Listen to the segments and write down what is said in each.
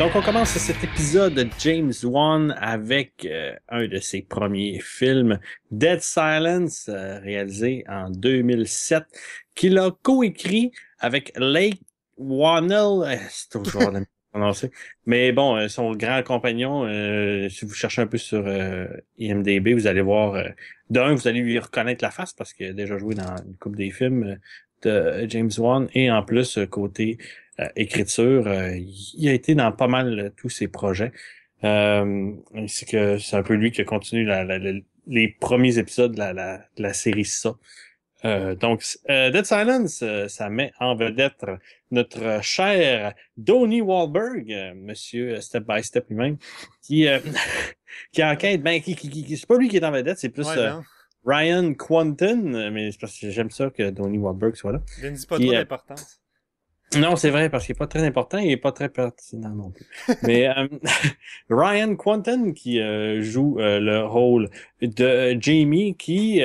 Donc, on commence cet épisode de James Wan avec un de ses premiers films, Dead Silence, réalisé en 2007, qu'il a coécrit avec Lake Whannell, c'est toujours la prononcer, mais bon, son grand compagnon, si vous cherchez un peu sur IMDb, vous allez voir, d'un, vous allez lui reconnaître la face parce qu'il a déjà joué dans une couple des films de James Wan, et en plus, côté écriture, il a été dans pas mal tous ses projets. Ainsi que c'est un peu lui qui a continué les premiers épisodes de la série Ça. Dead Silence, ça met en vedette notre cher Donnie Wahlberg, monsieur Step by Step lui-même, qui qui enquête, ben, c'est pas lui qui est en vedette, c'est plus Ouais, non. Ryan Quanten, mais c'est parce que j'aime ça que Donnie Wahlberg soit là. Ne dis pas Qui, trop d'importance. non, c'est vrai, parce qu'il est pas très important, il est pas très pertinent non plus. Mais Ryan Quanten qui joue le rôle de Jamie, qui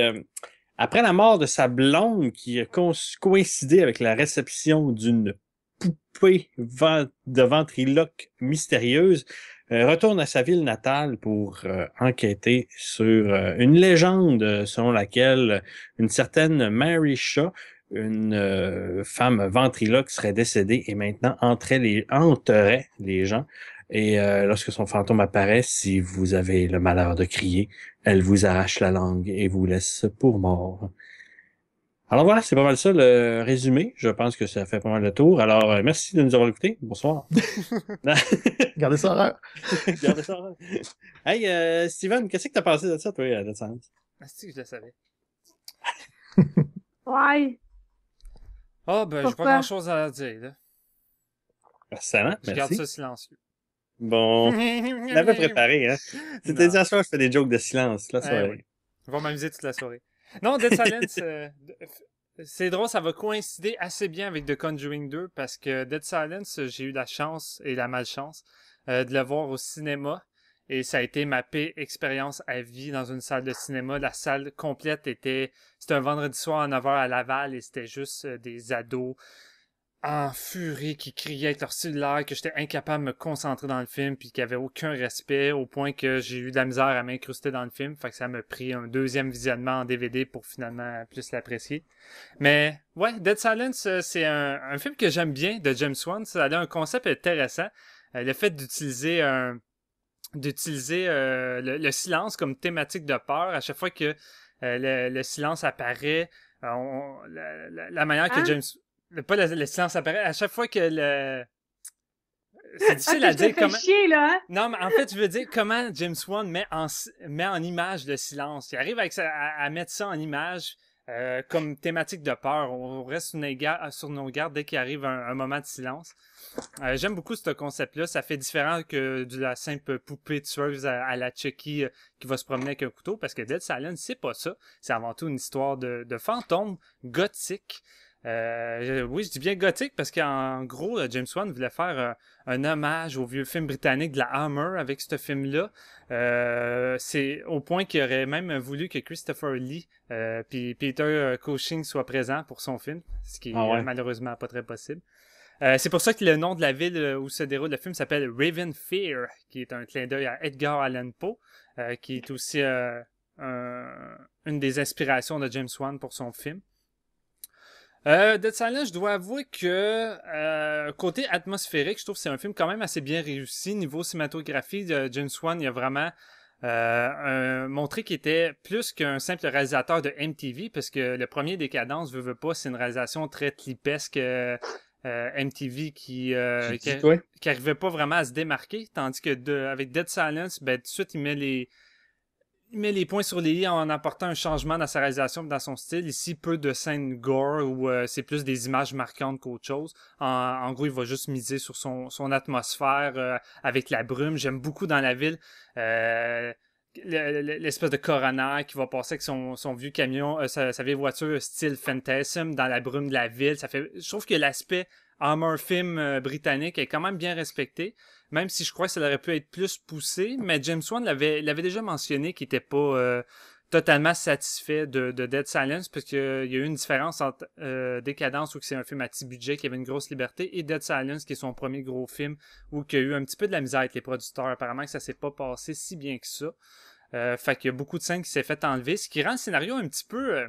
après la mort de sa blonde, qui a coïncidé avec la réception d'une poupée de ventriloque mystérieuse, retourne à sa ville natale pour enquêter sur une légende selon laquelle une certaine Mary Shaw, une femme ventriloque, serait décédée et maintenant hanterait les gens. Et lorsque son fantôme apparaît, si vous avez le malheur de crier, elle vous arrache la langue et vous laisse pour mort. Alors voilà, c'est pas mal ça le résumé. Je pense que ça fait pas mal le tour. Alors, merci de nous avoir écoutés. Bonsoir. Gardez ça horreur. Regardez ça. Hey, Steven, qu'est-ce que t'as pensé de ça, toi, à Dead Silence? Ah, c'est que je le savais. Ouais. Ah, ben, j'ai pas Pourquoi? grand-chose à dire, là. Excellent, Je garde merci. ça silencieux. Bon, on avait préparé, hein. C'était Non. dit à soir, je fais des jokes de silence, là, ça. Oui. On va m'amuser toute la soirée. Non, Dead Silence, c'est drôle, ça va coïncider assez bien avec The Conjuring 2 parce que Dead Silence, j'ai eu la chance et la malchance de le voir au cinéma. Et ça a été ma pire expérience à vie dans une salle de cinéma. La salle complète c'était un vendredi soir à 9h à Laval et c'était juste des ados en furie qui criaient avec leur cellulaire, que j'étais incapable de me concentrer dans le film puis qui avaient aucun respect au point que j'ai eu de la misère à m'incruster dans le film. Fait que ça m'a pris un deuxième visionnement en DVD pour finalement plus l'apprécier. Mais ouais, Dead Silence, c'est un film que j'aime bien de James Wan. Ça a un concept intéressant. Le fait d'utiliser le silence comme thématique de peur. À chaque fois que le silence apparaît, la manière que Hein? James... Pas le silence apparaît, à chaque fois que le... C'est difficile Ok, à je te dire fais comment... chier, là, hein? Non, mais en fait, je veux dire comment James Wan met en image le silence. Il arrive à mettre ça en image comme thématique de peur. On reste sur nos gardes dès qu'il arrive un moment de silence. J'aime beaucoup ce concept-là. Ça fait différent que de la simple poupée tueuse à la Chucky qui va se promener avec un couteau, parce que Dead Silence, c'est pas ça. C'est avant tout une histoire de fantôme gothique. Oui, je dis bien gothique parce qu'en gros, James Wan voulait faire un hommage au vieux film britannique de la Hammer avec ce film-là. C'est au point qu'il aurait même voulu que Christopher Lee puis Peter Cushing soient présents pour son film, ce qui est malheureusement pas très possible. C'est pour ça que le nom de la ville où se déroule le film s'appelle Raven Fear, qui est un clin d'œil à Edgar Allan Poe, qui est aussi une des inspirations de James Wan pour son film. Dead Silence, je dois avouer que côté atmosphérique, je trouve que c'est un film quand même assez bien réussi. Niveau cinématographie, James Wan, il a vraiment montré qu'il était plus qu'un simple réalisateur de MTV, parce que le premier Décadence, veut pas, c'est une réalisation très clipesque MTV qui arrivait pas vraiment à se démarquer, tandis que avec Dead Silence, ben tout de suite il met les points sur les i en apportant un changement dans sa réalisation et dans son style. Ici, peu de scènes gore où c'est plus des images marquantes qu'autre chose. En gros, il va juste miser sur son atmosphère avec la brume. J'aime beaucoup dans la ville l'espèce de coroner qui va passer avec son vieux camion, sa vieille voiture style Phantasm dans la brume de la ville. Je trouve que l'aspect Hammer film britannique est quand même bien respecté. Même si je crois que ça aurait pu être plus poussé, mais James Wan l'avait déjà mentionné qu'il était pas totalement satisfait de Dead Silence parce qu'il y a eu une différence entre Décadence où c'est un film à petit budget qui avait une grosse liberté et Dead Silence qui est son premier gros film où il y a eu un petit peu de la misère avec les producteurs. Apparemment que ça s'est pas passé si bien que ça. Fait qu'il y a beaucoup de scènes qui s'est fait enlever, ce qui rend le scénario un petit peu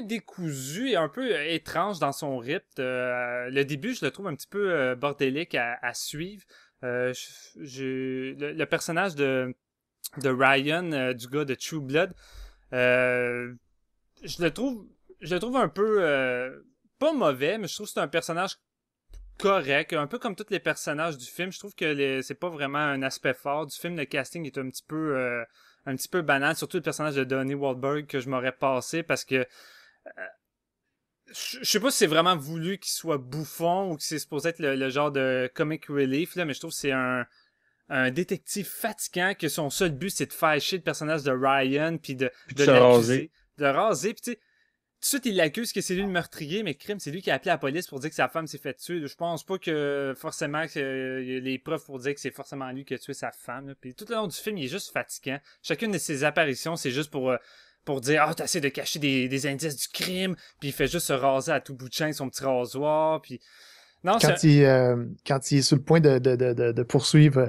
décousu et un peu étrange dans son rythme. Le début, je le trouve un petit peu bordélique à suivre. Le personnage de Ryan, du gars de True Blood, je le trouve un peu pas mauvais, mais je trouve que c'est un personnage correct, un peu comme tous les personnages du film. Je trouve que c'est pas vraiment un aspect fort du film. Le casting est un petit peu banal, surtout le personnage de Donnie Wahlberg que je m'aurais passé parce que je sais pas si c'est vraiment voulu qu'il soit bouffon ou que c'est supposé être le genre de comic relief là, mais je trouve que c'est un détective fatigant que son seul but c'est de faire chier le personnage de Ryan puis de l'accuser, de le raser, puis tu sais, tout de suite il l'accuse que c'est lui le meurtrier, mais crime, c'est lui qui a appelé la police pour dire que sa femme s'est fait tuer. Je pense pas que forcément il y a les preuves pour dire que c'est forcément lui qui a tué sa femme là. Puis tout le long du film il est juste fatigant. Chacune de ses apparitions c'est juste pour dire « Ah, t'essaies de cacher des indices du crime », puis il fait juste se raser à tout bout de champ avec son petit rasoir, puis... Non, quand il est sur le point de poursuivre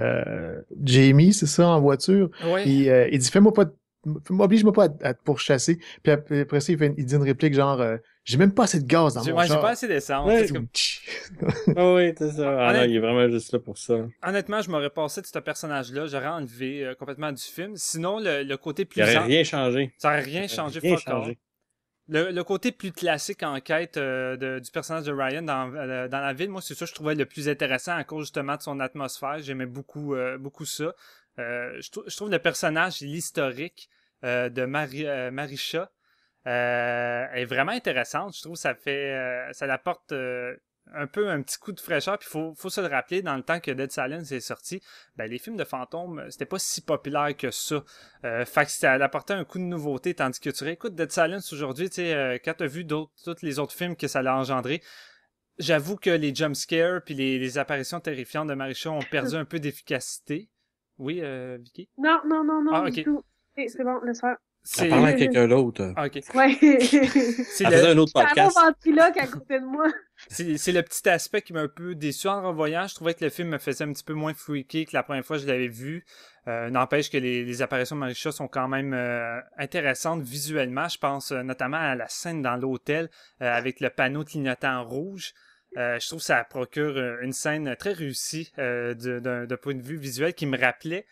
Jamie, c'est ça, en voiture, ouais. il dit oblige-moi pas à te pourchasser. Puis après ça, il dit une réplique genre j'ai même pas assez de gaz dans mon char. J'ai pas assez d'essence. Ouais. Comme... oui, c'est ça. Ah non, il est vraiment juste là pour ça. Honnêtement, je m'aurais passé de ce personnage-là. J'aurais enlevé complètement du film. Sinon, le côté plus... Il aurait rien changé. Ça aurait rien changé. Le côté plus classique en quête du personnage de Ryan dans la ville, moi, c'est ça que je trouvais le plus intéressant à cause justement de son atmosphère. J'aimais beaucoup ça. Je trouve le personnage, l'historique de Marisha est vraiment intéressante. Je trouve que ça l'apporte un peu un petit coup de fraîcheur. Puis faut se le rappeler, dans le temps que Dead Silence est sorti, ben les films de fantômes, c'était pas si populaire que ça. Fait que ça apportait un coup de nouveauté, tandis que tu réécoutes Dead Silence aujourd'hui, tu sais, quand t'as vu tous les autres films que ça l'a engendré, j'avoue que les jumpscares puis les apparitions terrifiantes de Marisha ont perdu un peu d'efficacité. Oui, Vicky? Non, okay. du tout. C'est bon, laisse faire. Elle parlait à quelqu'un d'autre. Ah, ok. Ouais. C'est un autre podcast. C'est un ventriloque à côté de moi. C'est le petit aspect qui m'a un peu déçu en revoyant. Je trouvais que le film me faisait un petit peu moins freaky que la première fois que je l'avais vu. N'empêche que les apparitions de Marisha sont quand même intéressantes visuellement. Je pense notamment à la scène dans l'hôtel avec le panneau clignotant rouge. Je trouve que ça procure une scène très réussie d'un point de vue visuel qui me rappelait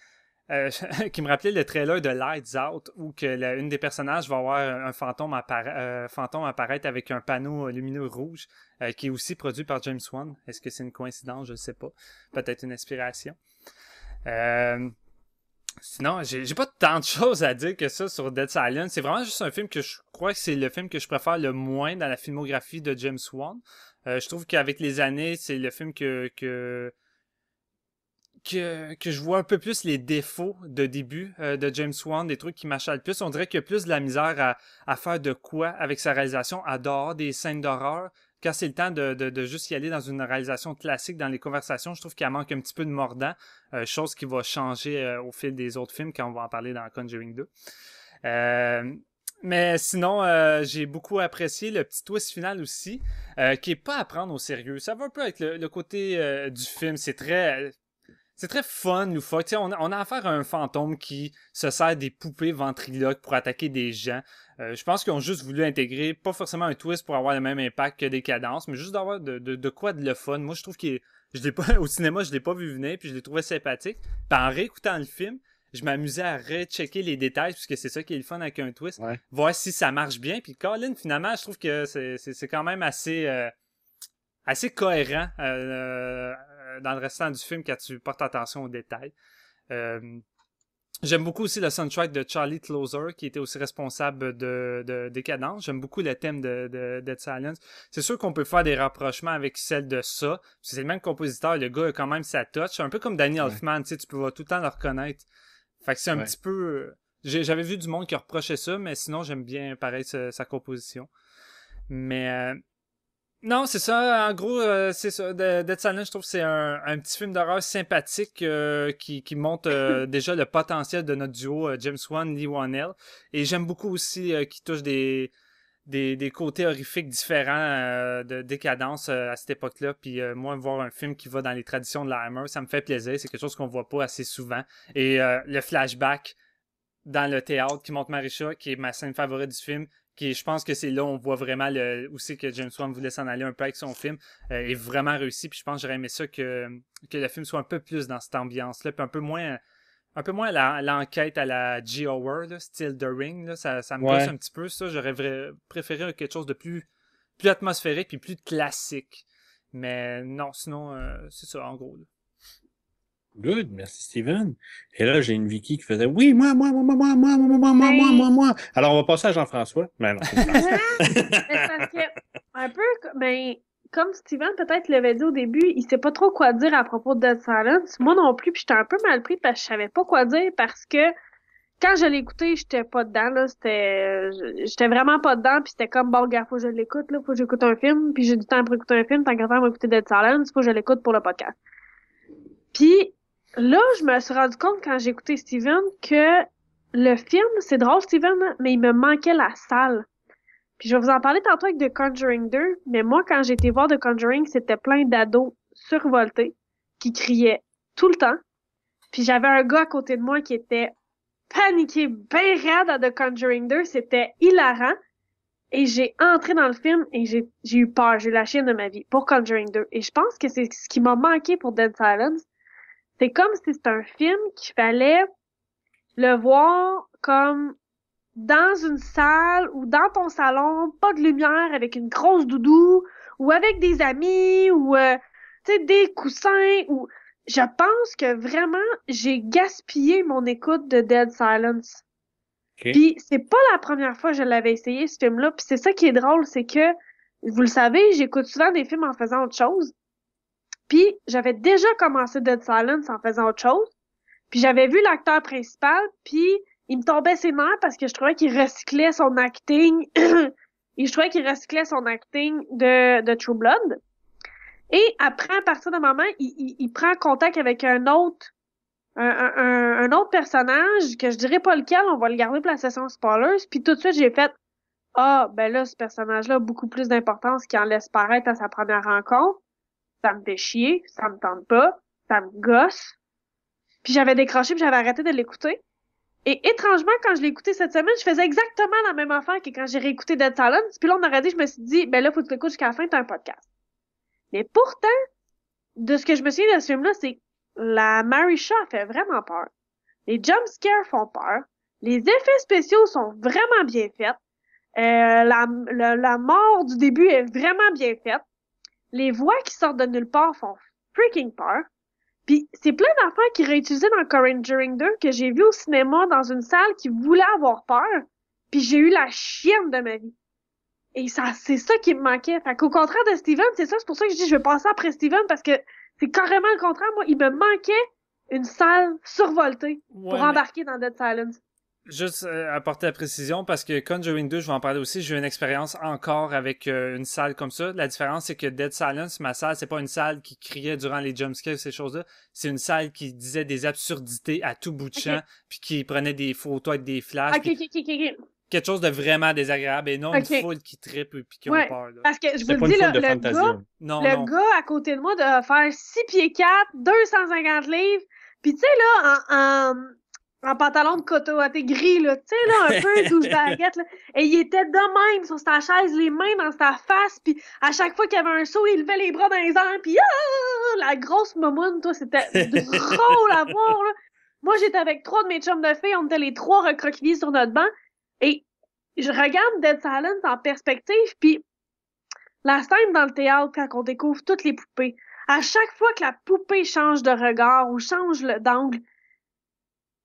le trailer de Lights Out où une des personnages va avoir un fantôme apparaître avec un panneau lumineux rouge qui est aussi produit par James Wan. Est-ce que c'est une coïncidence? Je ne sais pas. Peut-être une inspiration. Sinon, j'ai pas tant de choses à dire que ça sur Dead Silence. C'est vraiment juste un film que je crois que c'est le film que je préfère le moins dans la filmographie de James Wan. Je trouve qu'avec les années, c'est le film que je vois un peu plus les défauts de début de James Wan, des trucs qui m'achalent le plus. On dirait qu'il y a plus de la misère à faire de quoi avec sa réalisation à dehors des scènes d'horreur. Quand c'est le temps de juste y aller dans une réalisation classique dans les conversations, je trouve qu'il manque un petit peu de mordant, chose qui va changer au fil des autres films quand on va en parler dans Conjuring 2. Mais sinon, j'ai beaucoup apprécié le petit twist final aussi, qui est pas à prendre au sérieux. Ça va un peu avec le côté du film. C'est très fun, loufoque. On a affaire à un fantôme qui se sert des poupées ventriloques pour attaquer des gens. Je pense qu'ils ont juste voulu intégrer, pas forcément un twist pour avoir le même impact que Décadence, mais juste d'avoir de quoi de le fun. Moi, je trouve au cinéma, je l'ai pas vu venir, puis je l'ai trouvé sympathique. Puis en réécoutant le film, je m'amusais à rechecker les détails, puisque c'est ça qui est le fun avec un twist. Ouais. Voir si ça marche bien. Puis Colin, finalement, je trouve que c'est quand même assez cohérent dans le restant du film quand tu portes attention aux détails. J'aime beaucoup aussi le soundtrack de Charlie Closer qui était aussi responsable de Décadence. J'aime beaucoup le thème de Dead Silence. C'est sûr qu'on peut faire des rapprochements avec celle de ça. C'est le même compositeur, le gars a quand même sa touch. Un peu comme Danny Elfman, tu sais, tu peux tout le temps le reconnaître. Fait que c'est un petit peu... J'avais vu du monde qui reprochait ça, mais sinon j'aime bien pareil sa composition. Mais Non, c'est ça. En gros, c'est ça. Dead Silence, je trouve que c'est un petit film d'horreur sympathique qui montre déjà le potentiel de notre duo James Wan, Lee Whannell. Et j'aime beaucoup aussi qu'il touche des côtés horrifiques différents de décadence à cette époque-là. Puis moi, voir un film qui va dans les traditions de la Hammer, ça me fait plaisir. C'est quelque chose qu'on voit pas assez souvent. Et le flashback dans le théâtre qui montre Marisha, qui est ma scène favorite du film, je pense que c'est là où on voit vraiment où c'est que James Wan voulait s'en aller un peu avec son film, est vraiment réussi. Puis je pense que j'aurais aimé ça que le film soit un peu plus dans cette ambiance-là, puis un peu moins l'enquête à la G. Howard, là, style The Ring. Là, ça me gosse un petit peu, ça. J'aurais préféré quelque chose de plus atmosphérique puis plus classique. Mais non, sinon, c'est ça, en gros. Là. Good, merci Steven. Et là, j'ai une Vicky qui faisait oui, moi. Alors, on va passer à Jean-François. Mais non, c'est Mais c'est parce que, un peu, ben, comme Steven peut-être l'avait dit au début, il sait pas trop quoi dire à propos de Dead Silence. Moi non plus, puis j'étais un peu mal pris parce que je savais pas quoi dire parce que quand je l'ai écouté, j'étais pas dedans, là. J'étais vraiment pas dedans, puis c'était comme, bon, gars, faut que je l'écoute, là. Faut que j'écoute un film, puis j'ai du temps pour écouter un film. Tant qu'à faire, m'écouter Dead Silence, faut que je l'écoute pour le podcast. Puis là, je me suis rendu compte quand j'ai écouté Steven que le film, c'est drôle, Steven, mais il me manquait la salle. Puis je vais vous en parler tantôt avec The Conjuring 2, mais moi, quand j'ai été voir The Conjuring, c'était plein d'ados survoltés qui criaient tout le temps. Puis j'avais un gars à côté de moi qui était paniqué, ben raide à The Conjuring 2. C'était hilarant. Et j'ai entré dans le film et j'ai eu peur. J'ai eu la chienne de ma vie pour Conjuring 2. Et je pense que c'est ce qui m'a manqué pour Dead Silence. C'est comme si c'était un film qu'il fallait le voir comme dans une salle ou dans ton salon, pas de lumière, avec une grosse doudou ou avec des amis ou tu sais des coussins ou je pense que vraiment j'ai gaspillé mon écoute de Dead Silence. OK. Puis c'est pas la première fois que je l'avais essayé ce film-là, puis c'est ça qui est drôle, c'est que vous le savez, j'écoute souvent des films en faisant autre chose. Puis j'avais déjà commencé Dead Silence en faisant autre chose. Puis j'avais vu l'acteur principal, puis il me tombait ses nerfs parce que je trouvais qu'il recyclait son acting. Et je trouvais qu'il recyclait son acting de True Blood. Et après, à partir d'un moment, il prend contact avec un autre personnage, que je dirais pas lequel, on va le garder pour la session spoilers. Puis tout de suite, j'ai fait ah, ben là, ce personnage-là a beaucoup plus d'importance qu'il en laisse paraître à sa première rencontre. Ça me fait chier, ça me tente pas, ça me gosse. Puis j'avais décroché, puis j'avais arrêté de l'écouter. Et étrangement, quand je l'ai écouté cette semaine, je faisais exactement la même affaire que quand j'ai réécouté Dead Silence. Puis là, on aurait dit, je me suis dit, ben là, faut que tu l'écoutes jusqu'à la fin, t'as un podcast. Mais pourtant, de ce que je me souviens de ce film-là, c'est que la Marisha fait vraiment peur. Les jumpscares font peur. Les effets spéciaux sont vraiment bien faits. La mort du début est vraiment bien faite. Les voix qui sortent de nulle part font freaking peur. Puis c'est plein d'affaires qui réutilisaient dans Conjuring 2 que j'ai vu au cinéma dans une salle qui voulait avoir peur. Puis j'ai eu la chienne de ma vie. Et ça, c'est ça qui me manquait. Fait qu'au contraire de Steven, c'est ça, c'est pour ça que je dis je vais passer après Steven parce que c'est carrément le contraire. Moi, il me manquait une salle survoltée pour embarquer dans Dead Silence. Juste apporter la précision, parce que Conjuring 2, je vais en parler aussi, j'ai eu une expérience encore avec une salle comme ça. La différence, c'est que Dead Silence, ma salle, c'est pas une salle qui criait durant les jumpscares, ces choses-là. C'est une salle qui disait des absurdités à tout bout de champ, puis qui prenait des photos avec des flashs. Ok. Quelque chose de vraiment désagréable, et non une foule qui trippe et qui ont peur. Là. Parce que je vous C'est le pas dis, une foule de le fantasia. gars, gars à côté de moi de faire 6 pieds 4, 250 livres, puis tu sais, là, en pantalon de coton à tes gris, là, tu sais, là, un peu douche baguette, là. Et il était de même sur sa chaise, les mains dans sa face, puis à chaque fois qu'il y avait un saut, il levait les bras dans les airs, puis la grosse momoune, toi, c'était drôle à voir, là. Moi, j'étais avec 3 de mes chums de filles, on était les 3 recroquevillés sur notre banc, et je regarde Dead Silence en perspective, puis la scène dans le théâtre, quand on découvre toutes les poupées, à chaque fois que la poupée change de regard ou change d'angle,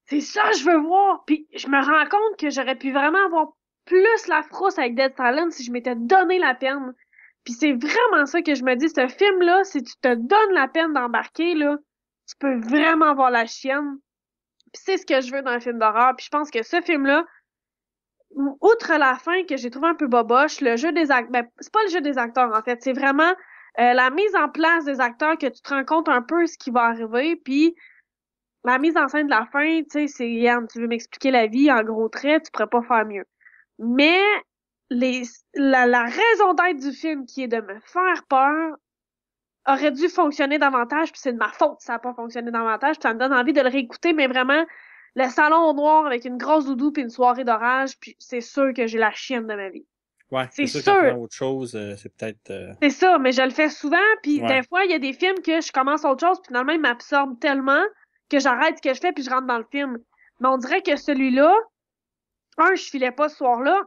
c'est ça que je veux voir. Puis je me rends compte que j'aurais pu vraiment avoir plus la frousse avec Dead Silence si je m'étais donné la peine. Puis c'est vraiment ça que je me dis, ce film-là, si tu te donnes la peine d'embarquer, là, tu peux vraiment avoir la chienne. Puis c'est ce que je veux dans un film d'horreur. Puis je pense que ce film-là, outre la fin que j'ai trouvé un peu boboche, le jeu des acteurs, ben, c'est pas le jeu des acteurs, en fait, c'est vraiment la mise en place des acteurs que tu te rends compte un peu ce qui va arriver, puis la mise en scène de la fin, tu sais, c'est, Yann, tu veux m'expliquer la vie en gros traits, tu pourrais pas faire mieux. Mais la raison d'être du film, qui est de me faire peur, aurait dû fonctionner davantage, puis c'est de ma faute si ça n'a pas fonctionné davantage, puis ça me donne envie de le réécouter, mais vraiment, le salon au noir avec une grosse doudou puis une soirée d'orage, puis c'est sûr que j'ai la chienne de ma vie. Ouais, C'est sûr sûr. qu'après autre chose, c'est peut-être... C'est ça, mais je le fais souvent, puis Ouais. des fois, il y a des films que je commence autre chose, puis finalement, ils m'absorbent tellement que j'arrête ce que je fais, puis je rentre dans le film. Mais on dirait que celui-là, je filais pas ce soir-là.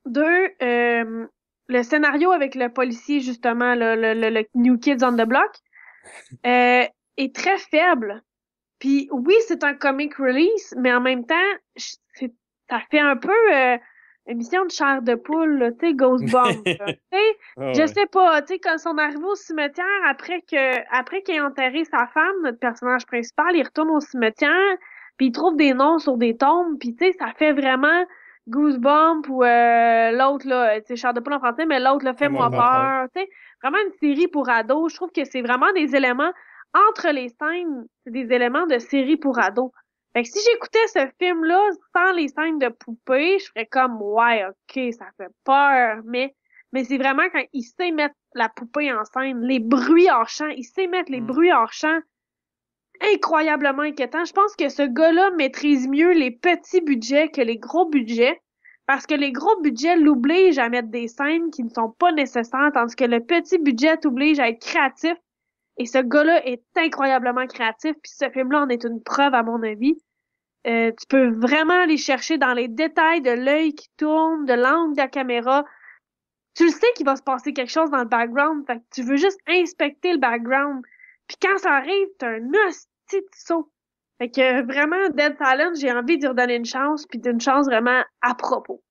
Deux, le scénario avec le policier, justement, le New Kids on the Block, est très faible. Puis oui, c'est un comic release, mais en même temps, ça fait un peu émission de chair de poule, là, tu sais, Ghostbump. Tu sais, je sais pas, tu sais, quand ils sont arrivés au cimetière après qu'il ait enterré sa femme, notre personnage principal, il retourne au cimetière, puis il trouve des noms sur des tombes, puis tu sais, ça fait vraiment Goosebump ou l'autre là, tu sais, chair de poule en français, mais l'autre là, Fais-moi peur, tu sais, vraiment une série pour ados. Je trouve que c'est vraiment des éléments entre les scènes, c'est des éléments de série pour ados. Fait que si j'écoutais ce film-là sans les scènes de poupées, je ferais comme ouais, ok, ça fait peur, mais c'est vraiment quand il sait mettre la poupée en scène, les bruits hors champ, il sait mettre les bruits hors champ, incroyablement inquiétant. Je pense que ce gars-là maîtrise mieux les petits budgets que les gros budgets, parce que les gros budgets l'obligent à mettre des scènes qui ne sont pas nécessaires, tandis que le petit budget t'oblige à être créatif. Et ce gars-là est incroyablement créatif, puis ce film-là en est une preuve, à mon avis. Tu peux vraiment aller chercher dans les détails de l'œil qui tourne, de l'angle de la caméra. Tu le sais qu'il va se passer quelque chose dans le background, fait que tu veux juste inspecter le background. Puis quand ça arrive, t'as un hostie de saut. Fait que vraiment, Dead Silence, j'ai envie d'y redonner une chance, puis d'une chance vraiment à propos.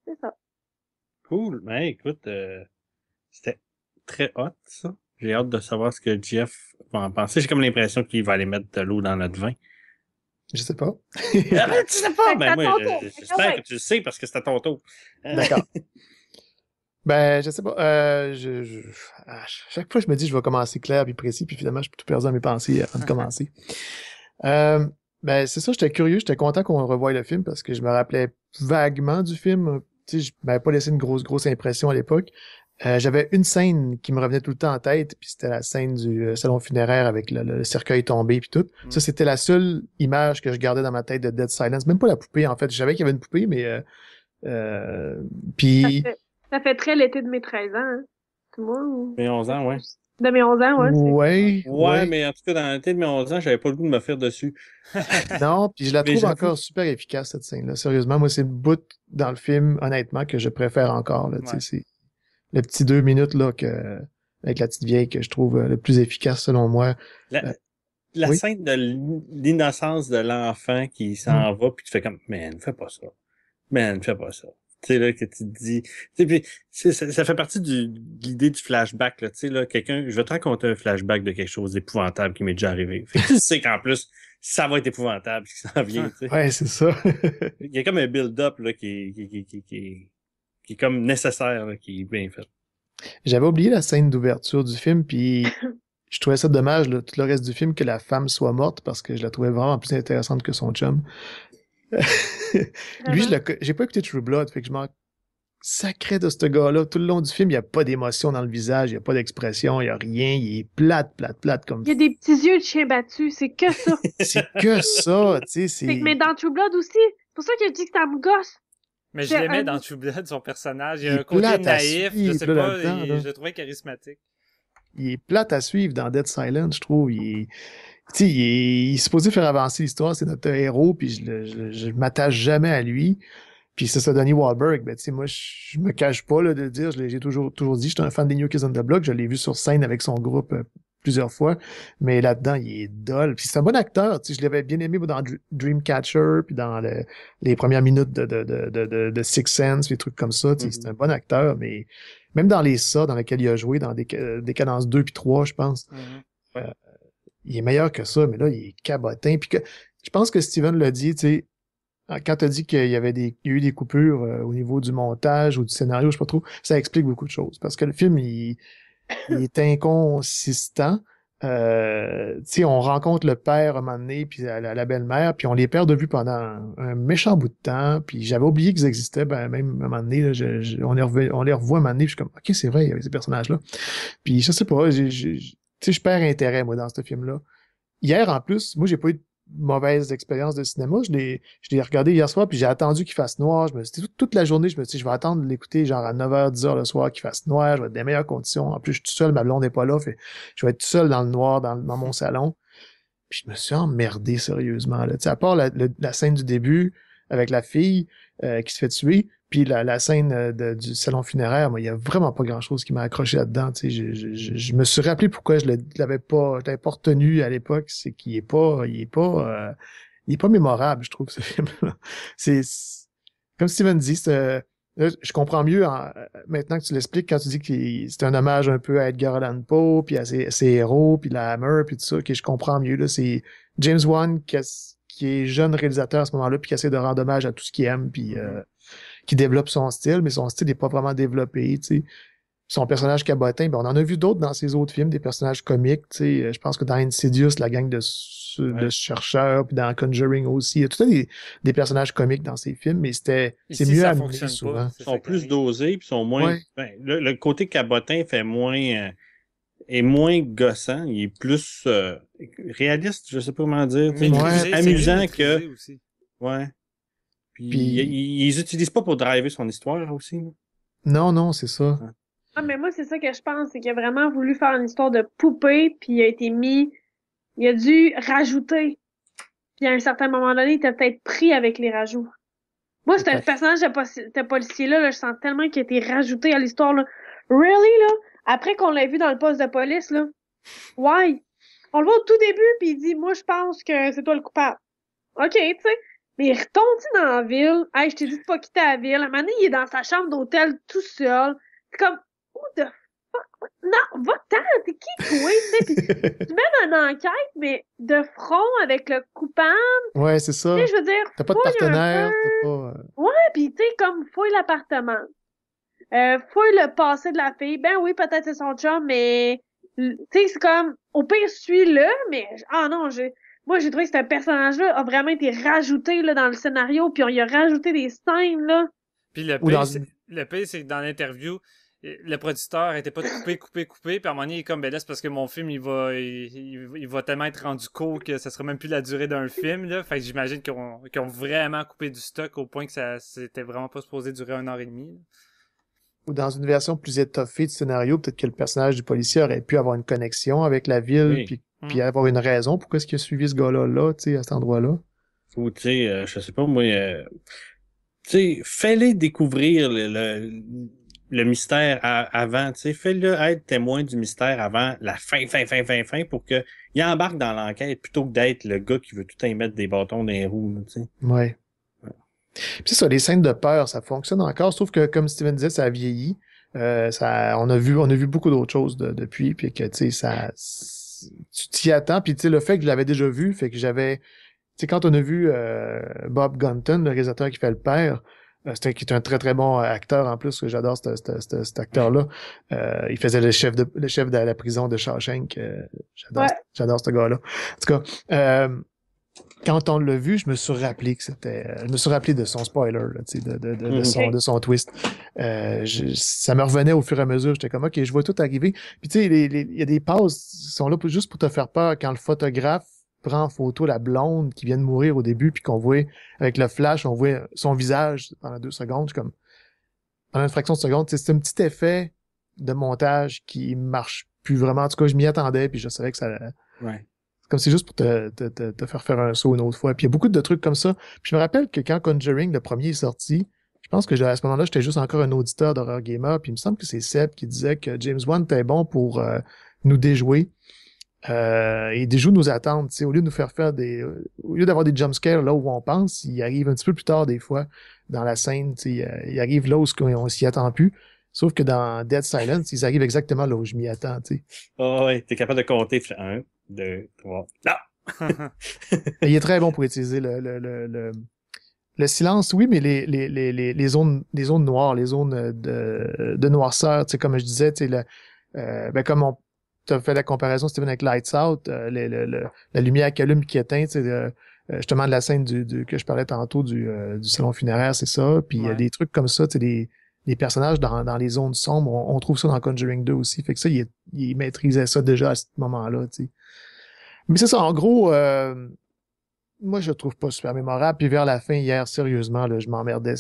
C'est ça. Cool. Mais écoute, c'était très hot, ça. J'ai hâte de savoir ce que Jeff va en penser. J'ai comme l'impression qu'il va aller mettre de l'eau dans notre vin. Je sais pas. Tu sais pas? Ben moi, j'espère Ouais. que tu le sais parce que c'est à ton tour. D'accord. Ben, je sais pas. À chaque fois, je me dis, je vais commencer clair puis précis, puis finalement, je suis tout perdu dans mes pensées avant de commencer. Ben, c'est ça, j'étais curieux, j'étais content qu'on revoie le film parce que je me rappelais vaguement du film. Tu sais, je m'avais pas laissé une grosse impression à l'époque. J'avais une scène qui me revenait tout le temps en tête, puis c'était la scène du salon funéraire avec le cercueil tombé puis tout. Ça, c'était la seule image que je gardais dans ma tête de Dead Silence. Même pas la poupée, en fait. Je savais qu'il y avait une poupée, mais puis... Ça fait très l'été de mes 13 ans, hein. C'est moi ou... Mes 11 ans, ouais. De mes 11 ans, ouais. Ouais, mais en tout cas, dans la tête de mes 11 ans, j'avais pas le goût de me faire dessus. Non, puis je la trouve j'avoue. encore super efficace, cette scène-là. Sérieusement, moi, c'est le bout dans le film, honnêtement, que je préfère encore, là. Tu sais, c'est le petit 2 minutes, là, avec la petite vieille que je trouve le plus efficace, selon moi. La oui. scène de l'innocence de l'enfant qui s'en va, puis tu fais comme, man, fais pas ça. Man, fais pas ça. Tu sais, là, que tu te dis... Puis, ça fait partie de l'idée du flashback, là. Tu sais, là, quelqu'un... Je vais te raconter un flashback de quelque chose d'épouvantable qui m'est déjà arrivé. Fait que tu sais qu'en plus, ça va être épouvantable, ce qui s'en vient, tu sais. Ouais, c'est ça. Il y a comme un build-up, là, qui est comme nécessaire, là, qui est bien fait. J'avais oublié la scène d'ouverture du film, puis je trouvais ça dommage, là, tout le reste du film, que la femme soit morte, parce que je la trouvais vraiment plus intéressante que son chum. Lui, j'ai pas écouté True Blood, fait que je m'en sacrais de ce gars-là. Tout le long du film, il n'y a pas d'émotion dans le visage, il n'y a pas d'expression, il n'y a rien, il est plate comme... Il y a des petits yeux de chien battu, c'est que ça. C'est que ça, tu sais, Mais dans True Blood aussi, c'est pour ça que je dis que ça me gosse. Mais je l'aimais dans True Blood, son personnage. Il y a un côté plate à naïf, suivre, je sais là, pas, là-dedans, là. je le trouvais charismatique. Il est plate à suivre dans Dead Silence, je trouve. Tu sais, il est supposé faire avancer l'histoire, c'est notre héros, puis je m'attache jamais à lui. Puis c'est ça, Donnie Wahlberg, ben tu sais, moi, je me cache pas là, de le dire, j'ai toujours dit, j'étais un fan des New Kids on the Block, je l'ai vu sur scène avec son groupe plusieurs fois, mais là-dedans, il est dull. Puis c'est un bon acteur, tu sais, je l'avais bien aimé dans Dreamcatcher, puis dans les premières minutes de Sixth Sense, des trucs comme ça, tu sais, c'est un bon acteur, mais même dans les dans lesquels il a joué, dans Décadence 2 puis 3, je pense, il est meilleur que ça, mais là, il est cabotin. Puis je pense que Steven l'a dit, tu sais, quand t'as dit qu'il y avait il y a eu des coupures au niveau du montage ou du scénario, je sais pas trop, ça explique beaucoup de choses. Parce que le film, il est inconsistant. Tu sais, on rencontre le père à un moment donné, puis la belle-mère, puis on les perd de vue pendant un méchant bout de temps, puis j'avais oublié qu'ils existaient, ben même à un moment donné, là, on les revoit à un moment donné, puis je suis comme, ok, c'est vrai, il y avait ces personnages-là. Puis je sais pas, tu sais, je perds intérêt, moi, dans ce film-là. Hier, en plus, moi, j'ai pas eu de mauvaise expérience de cinéma. Je l'ai regardé hier soir, puis j'ai attendu qu'il fasse noir. Je me suis dit, toute la journée, je me suis dit, je vais attendre de l'écouter genre à 9h, 10h le soir qu'il fasse noir. Je vais être dans les meilleures conditions. En plus, je suis tout seul, ma blonde n'est pas là. Fait, je vais être tout seul dans le noir, dans mon salon. Puis je me suis emmerdé sérieusement. Là. Tu sais, à part la scène du début avec la fille qui se fait tuer, puis la scène du salon funéraire, moi, il y a vraiment pas grand-chose qui m'a accroché là-dedans. Tu sais, je me suis rappelé pourquoi je l'avais pas retenu à l'époque, c'est qu'il il est pas mémorable, je trouve, ce film-là. C'est comme Steven dit, là, je comprends mieux maintenant que tu l'expliques quand tu dis que c'est un hommage un peu à Edgar Allan Poe, puis à ses héros, puis la Hammer, puis tout ça, que je comprends mieux. Là, c'est James Wan qui est jeune réalisateur à ce moment-là, puis qui essaie de rendre hommage à tout ce qu'il aime, puis qui développe son style, mais son style n'est pas vraiment développé, tu sais. Son personnage cabotin, ben on en a vu d'autres dans ses autres films, des personnages comiques, tu sais. Je pense que dans Insidious, la gang de chercheurs, puis dans Conjuring aussi, il y a tout des personnages comiques dans ses films, mais c'est Ici, mieux ça amené fonctionne souvent. pas. Ils sont plus dosés, puis sont moins... Ouais. Ben, le côté cabotin fait moins... est moins gossant, il est plus réaliste, je sais pas comment dire. Mais Ouais. Amusant que... aussi. Ouais. Puis, Puis- ils utilisent pas pour driver son histoire aussi. Là. Non, c'est ça. Ah, mais moi, c'est ça que je pense, c'est qu'il a vraiment voulu faire une histoire de poupée, puis il a été il a dû rajouter. Puis à un certain moment donné, il t'a peut-être pris avec les rajouts. Moi, ce Peut-être. personnage de policier-là, là, je sens tellement qu'il a été rajouté à l'histoire, là. Really, là? Après qu'on l'a vu dans le poste de police, là. Why? On le voit au tout début, puis il dit, moi, je pense que c'est toi le coupable. OK, tu sais. Mais il retombe dans la ville. Hey, je t'ai dit de pas quitter la ville. À un moment donné, il est dans sa chambre d'hôtel tout seul. C'est comme, who the fuck? Non, va-t'en, t'es qui, toi? Tu sais, puis tu mènes une enquête, mais de front avec le coupable. Ouais, c'est Tu ça. sais, je veux dire, T'as pas de fouille un partenaire, peu. t'as pas... Ouais, puis tu sais, comme, fouille l'appartement. Fouille le passé de la fille. Ben oui, peut-être c'est son chum, mais tu sais, c'est comme, au pire, suis-le, mais ah non, moi j'ai trouvé que ce personnage-là a vraiment été rajouté là, dans le scénario, puis on y a rajouté des scènes, là. Puis le Ou dans pire, c'est que dans l'interview, le producteur était pas de couper, puis à un moment donné, il est comme, ben là, c'est parce que mon film, il va tellement être rendu court que ça sera même plus la durée d'un film, là. Fait que j'imagine qu'ils ont vraiment coupé du stock au point que c'était vraiment pas supposé durer 1h30. Ou dans une version plus étoffée du scénario, peut-être que le personnage du policier aurait pu avoir une connexion avec la ville, Oui. puis avoir une raison pourquoi est-ce qu'il a suivi ce gars-là, là, tu sais, à cet endroit-là. Ou, tu sais, je sais pas, moi... tu sais, fais-les découvrir le mystère avant, tu sais, fais-le être témoin du mystère avant la fin, pour que il embarque dans l'enquête plutôt que d'être le gars qui veut tout y mettre des bâtons dans les roues, là, tu sais. Ouais. Puis c'est ça, les scènes de peur, ça fonctionne encore, sauf que, comme Steven disait, ça a vieilli. On a vu beaucoup d'autres choses depuis, puis que, tu sais, tu t'y attends, puis tu sais, le fait que je l'avais déjà vu, fait que j'avais, tu sais, quand on a vu Bob Gunton, le réalisateur qui fait le père, qui est un très très bon acteur en plus, que j'adore cet acteur-là. Il faisait le chef de la prison de Shawshank. J'adore ce gars-là. En tout cas, quand on l'a vu, je me suis rappelé de son spoiler, là, tu sais, de son twist. Ça me revenait au fur et à mesure. J'étais comme, ok, je vois tout arriver. Puis tu sais, il y a des pauses qui sont là juste pour te faire peur. Quand le photographe prend en photo la blonde qui vient de mourir au début, puis qu'on voit avec le flash, on voit son visage pendant 2 secondes. Je suis comme, pendant une fraction de seconde, c'est un petit effet de montage qui marche plus vraiment. En tout cas, je m'y attendais, puis je savais que ça. Ouais. Comme c'est juste pour te faire un saut une autre fois. Puis il y a beaucoup de trucs comme ça. Puis je me rappelle que quand Conjuring, le premier, est sorti, je pense que à ce moment-là, j'étais juste encore un auditeur d'Horror Gamer. Puis il me semble que c'est Seb qui disait que James Wan était bon pour nous déjouer. Et déjoue nos attentes. Au lieu de nous faire au lieu d'avoir des jumpscares là où on pense, il arrive un petit peu plus tard des fois dans la scène. Il arrive là où on s'y attend plus. Sauf que dans Dead Silence, ils arrivent exactement là où je m'y attends. T'sais. Oh, ouais, t'es capable de compter 1, 2, 3. Non! Il est très bon pour utiliser Le silence, oui, mais les zones noires, les zones de noirceur, tu sais, comme je disais, tu sais, ben comme on t'as fait la comparaison, Steven, avec Lights Out, la lumière qui allume, qui éteint, tu sais, justement de la scène que je parlais tantôt du salon funéraire, c'est ça. Puis il y a Ouais. des trucs comme ça, tu sais, des personnages dans les zones sombres, on trouve ça dans Conjuring 2 aussi. Fait que ça, il maîtrisait ça déjà à ce moment-là, tu sais. Mais c'est ça, en gros, moi, je le trouve pas super mémorable. Puis vers la fin, hier, sérieusement, là, je m'emmerdais.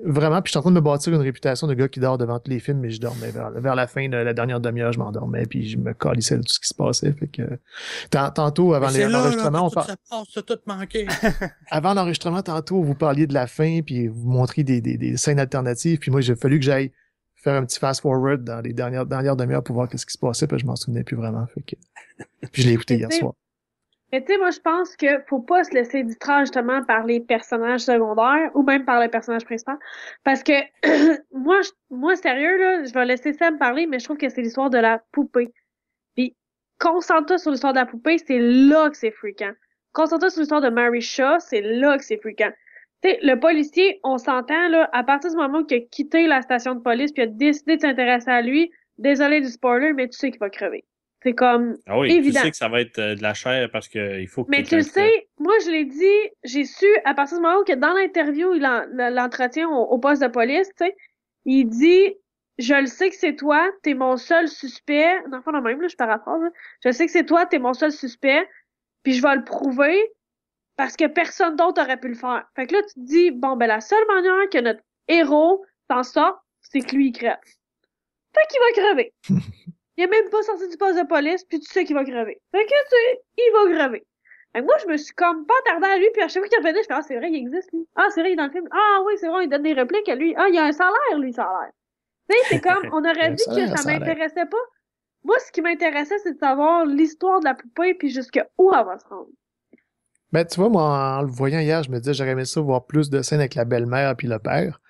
Vraiment, puis je suis en train de me bâtir une réputation de gars qui dort devant tous les films, mais je dormais vers la fin de la dernière demi-heure, je m'endormais, puis je me calissais de tout ce qui se passait. Fait que tantôt, avant Mais c'est là l'enregistrement, que tout ça passe, c'est tout manqué. avant l'enregistrement, tantôt, vous parliez de la fin, puis vous montriez des scènes alternatives, puis moi, il a fallu que j'aille faire un petit fast-forward dans les dernières demi-heures pour voir qu'est-ce qui se passait, puis je m'en souvenais plus vraiment. Fait que... Puis je l'ai écouté hier soir. Mais tu sais, moi, je pense que faut pas se laisser distraire justement par les personnages secondaires ou même par le personnage principal. Parce que, moi, sérieux, là, je vais laisser Sam parler, mais je trouve que c'est l'histoire de la poupée. Puis, concentre-toi sur l'histoire de la poupée, c'est là que c'est fréquent. Concentre-toi sur l'histoire de Mary Shaw, c'est là que c'est fréquent. Tu sais, le policier, on s'entend, là, à partir du moment qu'il a quitté la station de police puis a décidé de s'intéresser à lui, désolé du spoiler, mais tu sais qu'il va crever. C'est comme Ah oui, évident. tu sais que ça va être de la chair parce qu'il faut que Mais tu quelqu'un le sais, moi je l'ai dit, j'ai su à partir du moment où que dans l'interview, l'entretien au poste de police, tu sais, il dit je le sais que c'est toi, t'es mon seul suspect. Enfin, non, même, là, je paraphrase, là. Je sais que c'est toi, t'es mon seul suspect, puis je vais le prouver parce que personne d'autre aurait pu le faire. Fait que là, tu te dis, bon, ben la seule manière que notre héros s'en sorte, c'est que lui, il crève. Fait qu'il va crever. Il est même pas sorti du poste de police, puis tu sais qu'il va crever. Fait que, tu sais, il va crever. Fait que moi, je me suis comme pas attardée à lui, puis à chaque fois qu'il revenait, je fais, ah, c'est vrai, il existe, lui. Ah, c'est vrai, il est dans le film. Ah, oui, c'est vrai, il donne des répliques à lui. Ah, il a un salaire, lui, salaire. Tu sais, c'est comme, on aurait dit que ça m'intéressait pas. Moi, ce qui m'intéressait, c'est de savoir l'histoire de la poupée, puis jusqu'où elle va se rendre. Ben, tu vois, moi, en le voyant hier, je me disais, j'aurais aimé ça voir plus de scènes avec la belle-mère puis le père.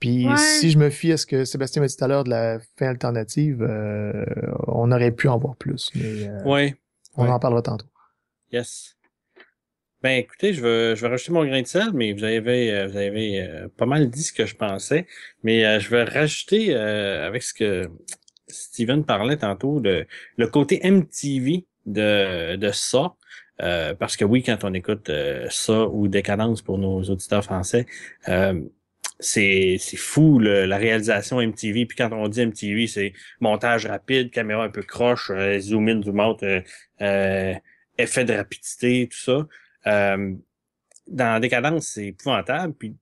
Puis si je me fie à ce que Sébastien m'a dit tout à l'heure de la fin alternative, on aurait pu en voir plus. Mais on en parlera tantôt. Yes. Ben écoutez, je vais rajouter mon grain de sel, mais vous avez pas mal dit ce que je pensais. Mais je vais rajouter avec ce que Steven parlait tantôt, le côté MTV de ça. Parce que oui, quand on écoute ça ou Décadence pour nos auditeurs français, c'est fou la réalisation MTV. Puis quand on dit MTV, c'est montage rapide, caméra un peu croche, zoom in, zoom out, effet de rapidité, tout ça. Dans Décadence, c'est épouvantable. Puis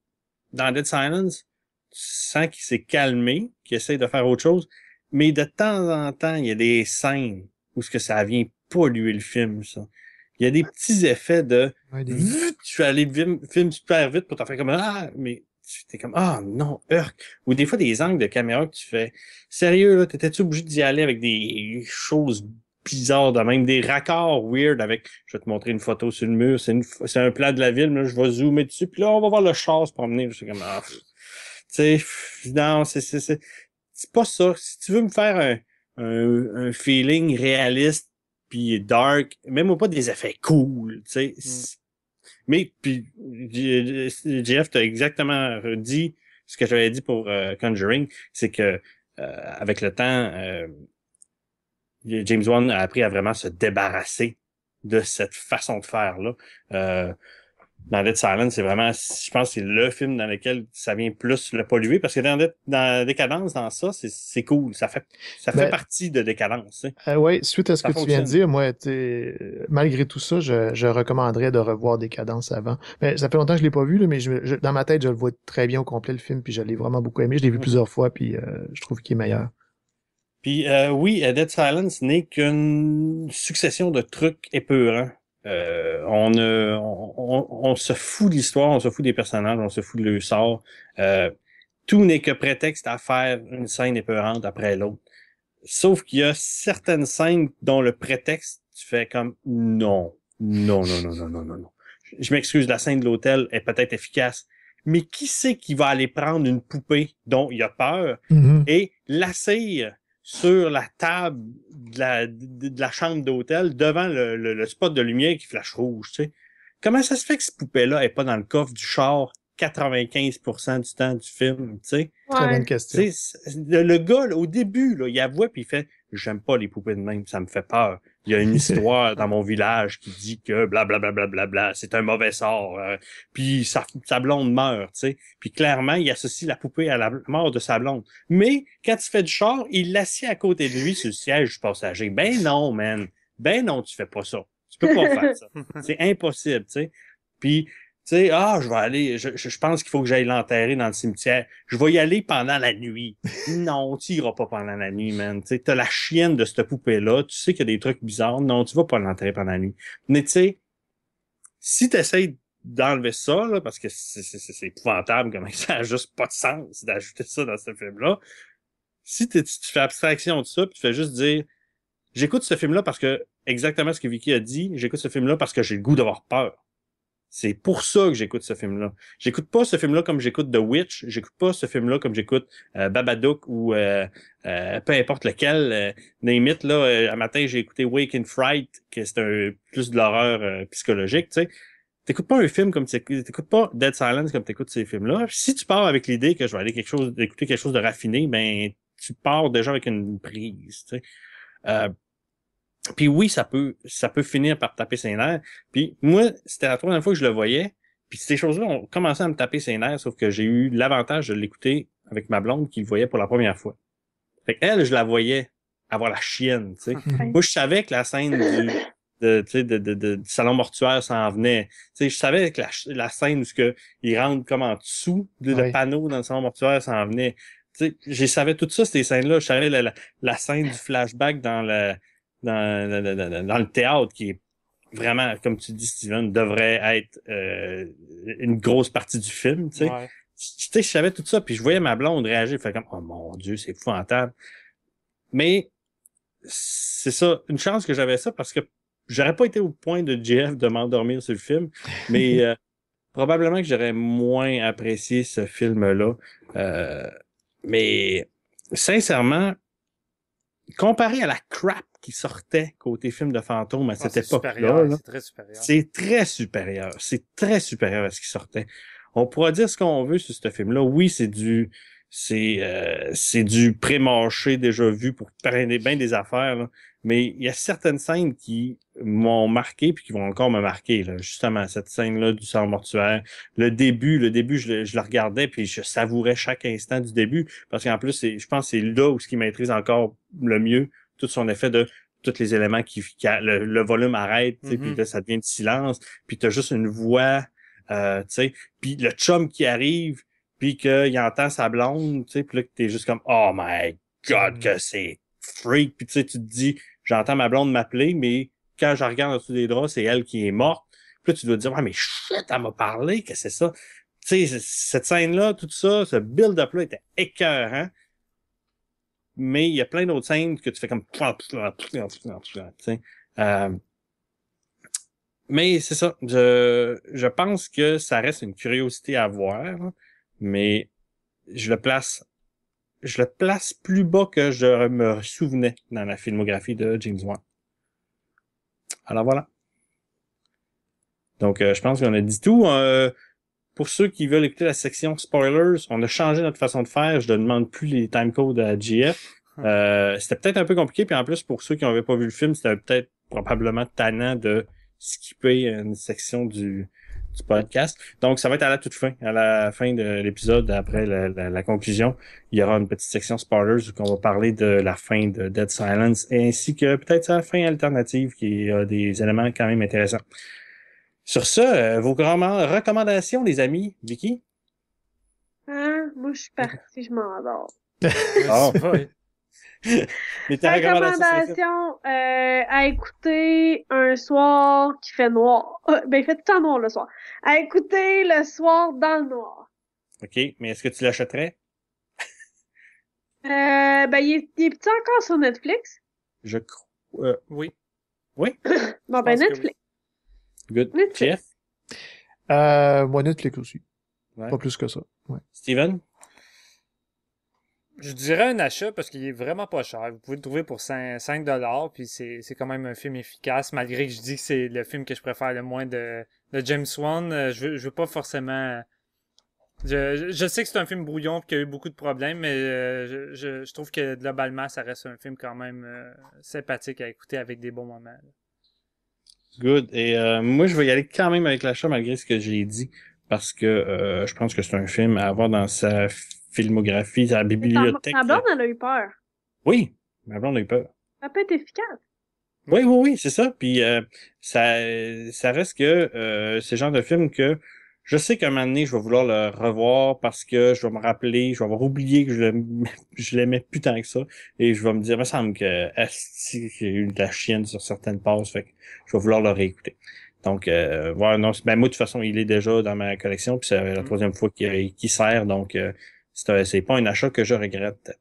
dans Dead Silence, tu sens qu'il s'est calmé, qu'il essaie de faire autre chose. Mais de temps en temps, il y a des scènes où ce que ça vient polluer le film, ça. Il y a des petits effets de je suis allé film super vite pour t'en faire comme mais t'es comme non, Urk. Ou des fois des angles de caméra que tu fais. Sérieux, là, t'étais-tu obligé d'y aller avec des choses bizarres de même, des raccords weird avec, je vais te montrer une photo sur le mur, c'est un plan de la ville, là, je vais zoomer dessus, puis là, on va voir le char se promener. Je suis comme, tu sais, non, c'est pas ça. Si tu veux me faire un feeling réaliste puis dark, même pas des effets cool, tu sais. Mais puis Jeff t'as exactement dit ce que j'avais dit pour Conjuring, c'est que avec le temps, James Wan a appris à vraiment se débarrasser de cette façon de faire là. Dans Dead Silence, c'est vraiment, je pense, que c'est le film dans lequel ça vient plus le polluer, parce que dans Décadence, dans ça, c'est cool, ça fait partie de Décadence. Oui, suite à ce que tu viens de dire, moi, malgré tout ça, je recommanderais de revoir Décadence avant. Mais ça fait longtemps que je l'ai pas vu, là, mais dans ma tête, je le vois très bien au complet le film, puis je l'ai vraiment beaucoup aimé. Je l'ai vu plusieurs fois, puis je trouve qu'il est meilleur. Puis oui, Dead Silence n'est qu'une succession de trucs épeurants. On se fout de l'histoire, on se fout des personnages, on se fout de leur sort. Tout n'est que prétexte à faire une scène épeurante après l'autre. Sauf qu'il y a certaines scènes dont le prétexte, tu fais comme non. Je m'excuse, la scène de l'hôtel est peut-être efficace, mais qui c'est qui va aller prendre une poupée dont il a peur et l'asseoir sur la table de la chambre d'hôtel devant le spot de lumière qui flash rouge, tu sais. Comment ça se fait que cette poupée-là est pas dans le coffre du char 95% du temps du film, tu sais? Très bonne Ouais. question. Tu sais, le gars, là, au début, là, il avoue puis il fait « J'aime pas les poupées de même, ça me fait peur. Il y a une histoire dans mon village qui dit que blablabla, c'est un mauvais sort. Puis sa blonde meurt, tu sais. » Puis clairement, il associe la poupée à la mort de sa blonde. Mais quand il fait du char, il l'assied à côté de lui sur le siège du passager. Ben non, man. Ben non, tu fais pas ça. Tu peux pas faire ça. C'est impossible, tu sais. Puis tu sais, je vais aller, je pense qu'il faut que j'aille l'enterrer dans le cimetière. Je vais y aller pendant la nuit. Non, tu iras pas pendant la nuit, man. Tu sais, t'as la chienne de cette poupée-là. Tu sais qu'il y a des trucs bizarres. Non, tu vas pas l'enterrer pendant la nuit. Mais tu sais, si t'essayes d'enlever ça, là, parce que c'est épouvantable, comme ça a juste pas de sens d'ajouter ça dans ce film-là. Si tu fais abstraction de ça, puis tu fais juste dire, j'écoute ce film-là parce que, exactement ce que Vicky a dit, j'écoute ce film-là parce que j'ai le goût d'avoir peur. C'est pour ça que j'écoute ce film-là. J'écoute pas ce film-là comme j'écoute The Witch. J'écoute pas ce film-là comme j'écoute Babadook ou peu importe lequel. Name it, là. Un matin, j'ai écouté Wake in Fright, que c'est plus de l'horreur psychologique, tu sais. T'écoutes pas un film comme t'écoutes pas Dead Silence comme t'écoutes ces films-là. Si tu pars avec l'idée que je vais aller écouter quelque chose de raffiné, ben tu pars déjà avec une prise, tu sais. Puis oui, ça peut finir par taper ses nerfs. Puis moi, c'était la troisième fois que je le voyais. Puis ces choses-là ont commencé à me taper ses nerfs, sauf que j'ai eu l'avantage de l'écouter avec ma blonde qui le voyait pour la première fois. Fait qu'elle, je la voyais avoir la chienne, tu sais. Moi, je savais que la scène du salon mortuaire s'en venait. Tu sais, je savais que la scène où il rentre comme en dessous le panneau dans le salon mortuaire s'en venait. Tu sais, je savais tout ça, ces scènes-là. Je savais la scène du flashback dans le théâtre qui est vraiment, comme tu dis, Steven, devrait être une grosse partie du film, tu sais. Ouais. Tu sais, je savais tout ça, puis je voyais ma blonde réagir, fait comme « Oh mon Dieu, c'est épouvantable. » Mais c'est ça, une chance que j'avais ça, parce que j'aurais pas été au point de JF de m'endormir sur le film, mais probablement que j'aurais moins apprécié ce film-là. Mais sincèrement, comparé à la crap qui sortait côté film de fantôme à cette époque-là, c'est très supérieur. c'est très supérieur. C'est très supérieur à ce qui sortait. On pourra dire ce qu'on veut sur ce film-là. Oui, c'est du pré-mâché déjà vu pour bien des affaires, là. Mais il y a certaines scènes qui m'ont marqué puis qui vont encore me marquer, là. Justement, cette scène-là du sang mortuaire. Le début, je le regardais puis je savourais chaque instant du début parce qu'en plus, je pense que c'est là où ce qui maîtrise encore le mieux tout son effet de tous les éléments le volume arrête, tu sais, puis là, ça devient de silence, puis t'as juste une voix, tu sais, puis le chum qui arrive, puis qu'il entend sa blonde, tu sais, puis là, que t'es juste comme « Oh my God, que c'est freak! » Puis tu sais, tu te dis « J'entends ma blonde m'appeler, mais quand je regarde en dessous des draps, c'est elle qui est morte. » Puis là, tu dois te dire « Ouais, mais shit, elle m'a parlé, que c'est ça? » Tu sais, cette scène-là, tout ça, ce build-up-là était écœurant. Mais il y a plein d'autres scènes que tu fais comme mais c'est ça. Je pense que ça reste une curiosité à voir, mais je le place plus bas que je me souvenais dans la filmographie de James Wan. Alors voilà. Donc je pense qu'on a dit tout. Pour ceux qui veulent écouter la section spoilers, on a changé notre façon de faire. Je ne demande plus les timecodes à GF. C'était peut-être un peu compliqué, puis en plus, pour ceux qui n'avaient pas vu le film, c'était peut-être probablement tannant de skipper une section du podcast. Donc, ça va être à la toute fin, à la fin de l'épisode, après la conclusion. Il y aura une petite section spoilers où on va parler de la fin de Dead Silence, ainsi que peut-être sa fin alternative, qui a des éléments quand même intéressants. Sur ça, vos recommandations, les amis. Vicky? Moi, je suis partie, je m'endors. Oh. Mais ta recommandation à écouter un soir qui fait noir. Ben, il fait tout le temps noir le soir. À écouter le soir dans le noir. OK, mais est-ce que tu l'achèterais? Ben, il est petit encore sur Netflix? Je crois. Oui. Oui? Bon, ben, Netflix. Good. Netflix. Jeff? Moi, Netflix aussi. Ouais. Pas plus que ça. Ouais. Steven? Je dirais un achat parce qu'il est vraiment pas cher. Vous pouvez le trouver pour 5$, puis c'est quand même un film efficace, malgré que je dis que c'est le film que je préfère le moins de de James Wan. Je veux pas forcément... Je sais que c'est un film brouillon et qu'il y a eu beaucoup de problèmes, mais je trouve que globalement, ça reste un film quand même sympathique à écouter avec des bons moments. Là. Good. Et moi, je vais y aller quand même avec l'achat malgré ce que j'ai dit, parce que je pense que c'est un film à avoir dans sa filmographie, sa bibliothèque. Ta blonde, elle a eu peur. Oui, ma blonde a eu peur. Ça peut être efficace. Oui, c'est ça. Puis ça reste que c'est le genre de film que je sais qu'un moment donné, je vais vouloir le revoir parce que je vais me rappeler, je vais avoir oublié que je l'aimais plus tant que ça. Et je vais me dire, il me semble que asti, j'ai eu de la chienne sur certaines passes, fait que je vais vouloir le réécouter. Donc, voilà, non, ben moi, de toute façon, il est déjà dans ma collection, puis c'est la troisième fois qu'il sert, donc c'est pas un achat que je regrette